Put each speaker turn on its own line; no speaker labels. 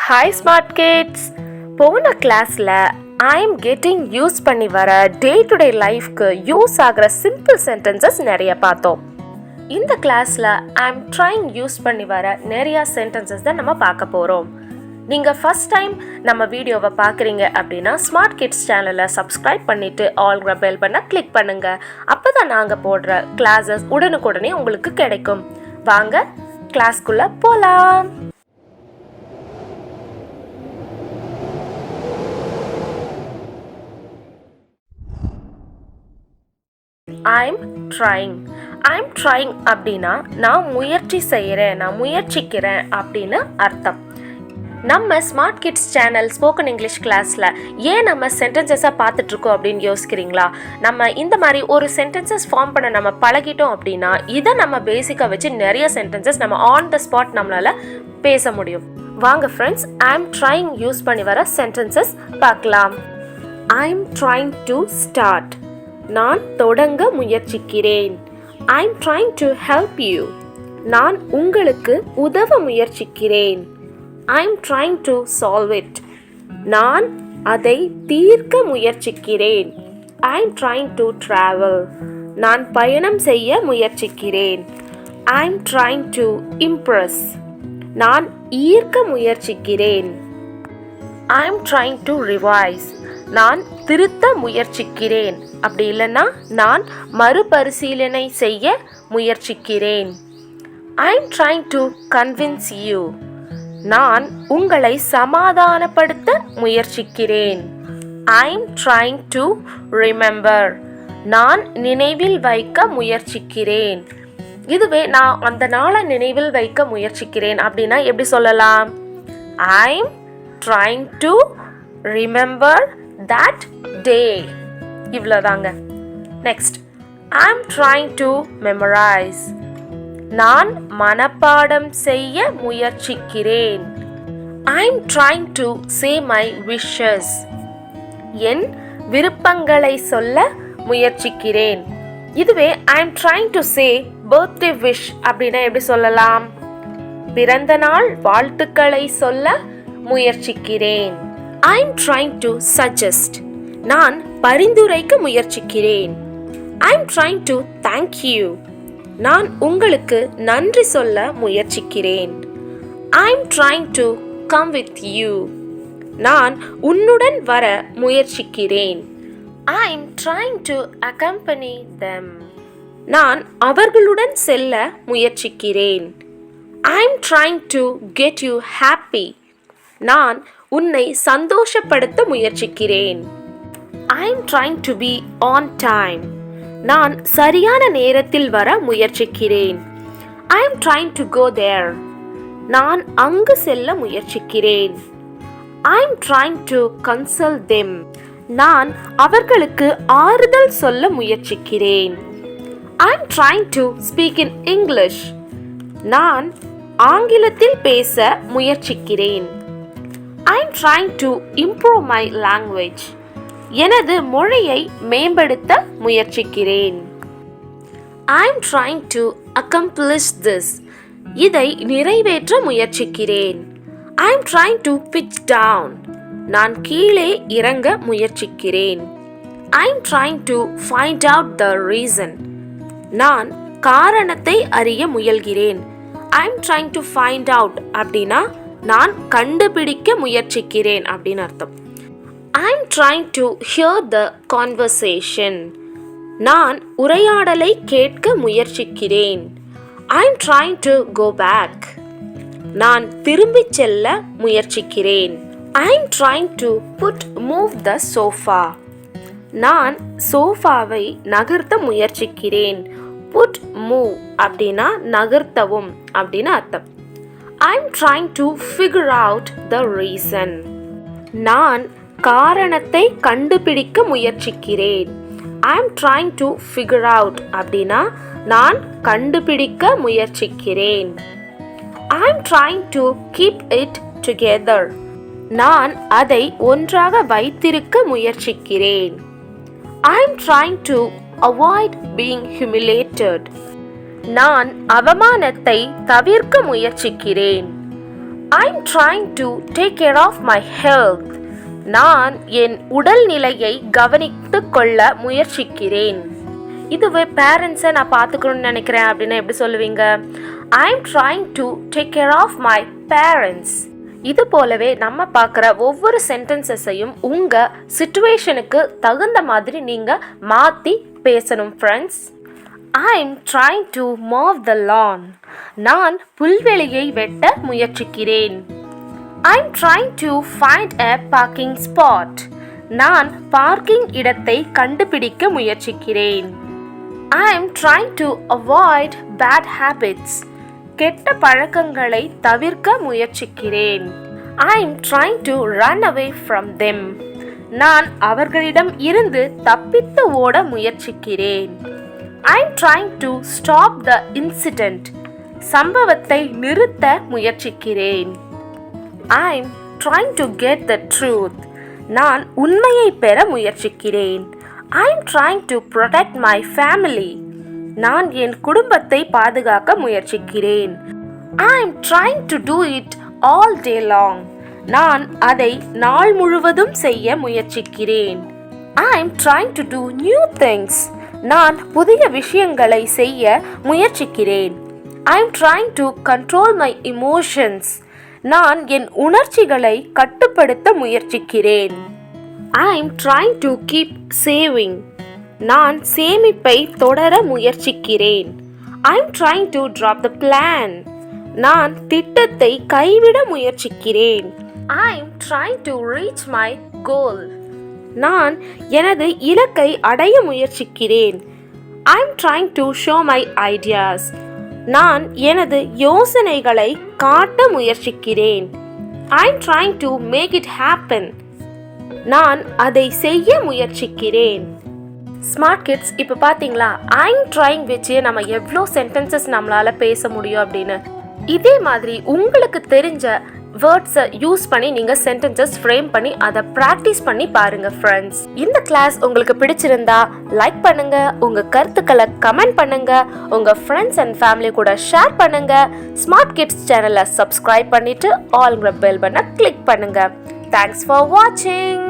Hi smart kids. போன கிளாஸில் I'm getting use பண்ணி வர டே டு டே லைஃப்க்கு யூஸ் ஆகிற சிம்பிள் சென்டென்சஸ் நிறைய பார்த்தோம். இந்த கிளாஸில் ஐம் ட்ரைங் யூஸ் பண்ணி வர நிறையா சென்டென்சஸ் தான் நம்ம பார்க்க போகிறோம். நீங்கள் ஃபஸ்ட் டைம் நம்ம வீடியோவை பார்க்குறீங்க அப்படின்னா ஸ்மார்ட் கிட்ஸ் சேனலை சப்ஸ்கிரைப் பண்ணிவிட்டு ஆல்கிற பெல் பண்ண கிளிக் பண்ணுங்கள். அப்போ தான் நாங்கள் போடுற கிளாஸஸ் உடனுக்குடனே உங்களுக்கு கிடைக்கும். வாங்க கிளாஸ்க்குள்ளே போகலாம். I'm trying அப்படின்னா நான் முயற்சி செய்கிறேன், நான் முயற்சிக்கிறேன் அப்படின்னு அர்த்தம். நம்ம smart kids channel spoken English கிளாஸில் ஏன் நம்ம சென்டென்சஸாக பார்த்துட்ருக்கோம் அப்படின்னு யோசிக்கிறீங்களா? நம்ம இந்த மாதிரி ஒரு சென்டென்சஸ் ஃபார்ம் பண்ண நம்ம பழகிட்டோம் அப்படின்னா இதை நம்ம பேசிக்காக வச்சு நிறைய சென்டென்சஸ் நம்ம ஆன் த ஸ்பாட் நம்மளால் பேச முடியும். வாங்க ஃப்ரெண்ட்ஸ், I'm trying யூஸ் பண்ணி வர சென்டென்சஸ் பார்க்கலாம். I'm trying to start. நான் தொடங்க முயற்சிக்கிறேன். I'm trying to help you. நான் உங்களுக்கு உதவ முயற்சிக்கிறேன். I'm trying to solve it. நான் அதை தீர்க்க முயற்சிக்கிறேன். I'm trying to travel. நான் பயணம் செய்ய முயற்சிக்கிறேன். I'm trying to impress. நான் ஈர்க்க முயற்சிக்கிறேன். I'm trying to revise. நான் திருத்த முயற்சிக்கிறேன். அப்படி இல்லைன்னா நான் மறுபரிசீலனை செய்ய முயற்சிக்கிறேன். I'm trying to convince you. நான் உங்களை சமாதானப்படுத்த முயற்சிக்கிறேன். I'm trying to remember. நான் நினைவில் வைக்க முயற்சிக்கிறேன். இதுவே நான் அந்த நாளை நினைவில் வைக்க முயற்சிக்கிறேன் அப்படின்னா எப்படி சொல்லலாம்? I'm trying to remember that day. இவ்வளோதாங்க. Next, I'm trying to memorize. நான் மனப்பாடம் செய்ய முயற்சிக்கிறேன். I'm trying to say my wishes. என் விருப்பங்களை சொல்ல முயற்சிக்கிறேன். இதுவே I'm trying to say birthday wish அப்படின்னா எப்படி சொல்லலாம்? பிறந்த நாள் வாழ்த்துக்களை சொல்ல முயற்சிக்கிறேன். I'm trying to suggest. நான் பரிந்துரைக்க முயற்சிக்கிறேன். I'm trying to thank you. நான் உங்களுக்கு நன்றி சொல்ல முயற்சிக்கிறேன். I'm trying to come with you. நான் உன்னுடன் வர முயற்சிக்கிறேன். I'm trying to accompany them. நான் அவர்களுடன் செல்ல முயற்சிக்கிறேன். I'm trying to get you happy. நான் உன்னை சந்தோஷப்படுத்த முயற்சிக்கிறேன். I'm trying to be on time. நான் சரியான நேரத்தில் வர முயற்சிக்கிறேன். I'm trying to go there. நான் அங்கு செல்ல முயற்சிக்கிறேன். I'm trying to console them. நான் அவர்களுக்கு ஆறுதல் சொல்ல முயற்சிக்கிறேன். I'm trying to speak in English. நான் ஆங்கிலத்தில் பேச முயற்சிக்கிறேன். I'm trying to improve my language. எனது மொழியை மேம்படுத்த முயற்சிக்கிறேன். I'm trying to accomplish this. இதை நிறைவேற்ற முயற்சிக்கிறேன். I'm trying to pitch down. நான் கீழே இறங்க முயற்சிக்கிறேன். I'm trying to find out the reason. நான் காரணத்தை அறிய முயல்கிறேன். I'm trying to find out அப்படின்னா நான் கண்டுபிடிக்க முயற்சிக்கிறேன் அப்படின்னு அர்த்தம். I'm trying to hear the conversation. நான் உரையாடலை கேட்க முயற்சிக்கிறேன். I'm trying to go back. நான் திரும்பிச் செல்ல முயற்சிக்கிறேன். I'm trying to move the sofa. நான் சோஃபாவை நகர்த்த முயற்சிக்கிறேன். move அப்படின்னா நகர்த்தவும் அப்படின்னு அர்த்தம். I'm trying to figure out the reason. நான் காரணத்தை கண்டுபிடிக்க முயற்சிக்கிறேன். I'm trying to figure out அப்படின்னா நான் கண்டுபிடிக்க முயற்சிக்கிறேன். I'm trying to keep it together. நான் அதை ஒன்றாக வைத்திருக்க முயற்சிக்கிறேன். I'm trying to avoid being humiliated. நான் அவமானத்தை தவிர்க்க முயற்சிக்கிறேன். I'm trying to take care of my health. நான் என் உடல்நிலையை கவனித்துக் கொள்ள முயற்சிக்கிறேன். இதுவே பேரண்ட்ஸை நான் பார்த்துக்கணும்னு நினைக்கிறேன் அப்படின்னா எப்படி சொல்லுவீங்க? I'm trying to take care of my parents. இது போலவே நம்ம பார்க்குற ஒவ்வொரு சென்டென்சஸையும் உங்கள் சிச்சுவேஷனுக்கு தகுந்த மாதிரி நீங்கள் மாற்றி பேசணும் friends. I'm trying to mow the lawn. நான் புல்வெளியை வெட்ட முயற்சிக்கிறேன். I'm trying to find a parking spot. நான் பார்க்கிங் இடத்தை கண்டுபிடிக்க முயற்சிக்கிறேன். I'm trying to avoid bad habits. கெட்ட பழக்கங்களை தவிர்க்க முயற்சிக்கிறேன். I'm trying to run away from them. நான் அவர்களிடம் இருந்து தப்பித்து ஓட முயற்சிக்கிறேன். I'm trying to stop the incident. சம்பவத்தை நிறுத்த முயற்சிக்கிறேன். I'm trying to get the truth. நான் உண்மையை பெற முயற்சிக்கிறேன். I'm trying to protect my family. நான் என் குடும்பத்தை பாதுகாக்க முயற்சிக்கிறேன். I'm trying to do it all day long. நான் அதை நாள் முழுவதும் செய்ய முயற்சிக்கிறேன். I'm trying to do new things. நான் புதிய விஷயங்களை செய்ய முயற்சிக்கிறேன். I'm trying to control my emotions. நான் என் உணர்ச்சிகளை கட்டுப்படுத்த முயற்சிக்கிறேன். I'm trying to keep saving. நான் சேமிப்பை தொடர முயற்சிக்கிறேன். I'm trying to drop the plan. நான் திட்டத்தை கைவிட முயற்சிக்கிறேன். I'm trying to reach my goal. நான் எனது இலக்கை அடைய முயற்சிக்கிறேன். I'm trying to show my ideas. நான் எனது யோசனைகளை காட்ட முயற்சிக்கிறேன். I'm trying to make it happen. நான் அதை செய்ய முயற்சிக்கிறேன். ஸ்மார்ட் கிட்ஸ், இப்போ பார்த்தீங்களா I'm trying வச்சு நம்ம எவ்வளோ சென்டென்சஸ் நம்மளால் பேச முடியும் அப்படின்னு. இதே மாதிரி உங்களுக்கு தெரிஞ்ச வேர்ட்ஸை யூஸ் பண்ணி நீங்கள் சென்டென்சஸ் ஃப்ரேம் பண்ணி அதை ப்ராக்டிஸ் பண்ணி பாருங்கள் ஃப்ரெண்ட்ஸ். இந்த கிளாஸ் உங்களுக்கு பிடிச்சிருந்தா லைக் பண்ணுங்கள், உங்கள் கருத்துக்களை கமெண்ட் பண்ணுங்கள், உங்கள் ஃப்ரெண்ட்ஸ் அண்ட் ஃபேமிலி கூட ஷேர் பண்ணுங்கள். ஸ்மார்ட் கிட்ஸ் சேனலை சப்ஸ்கிரைப் பண்ணிவிட்டு ஆல்ங்கிற பெல் பட்டனை கிளிக் பண்ணுங்கள். தேங்க்ஸ் ஃபார் வாட்சிங்.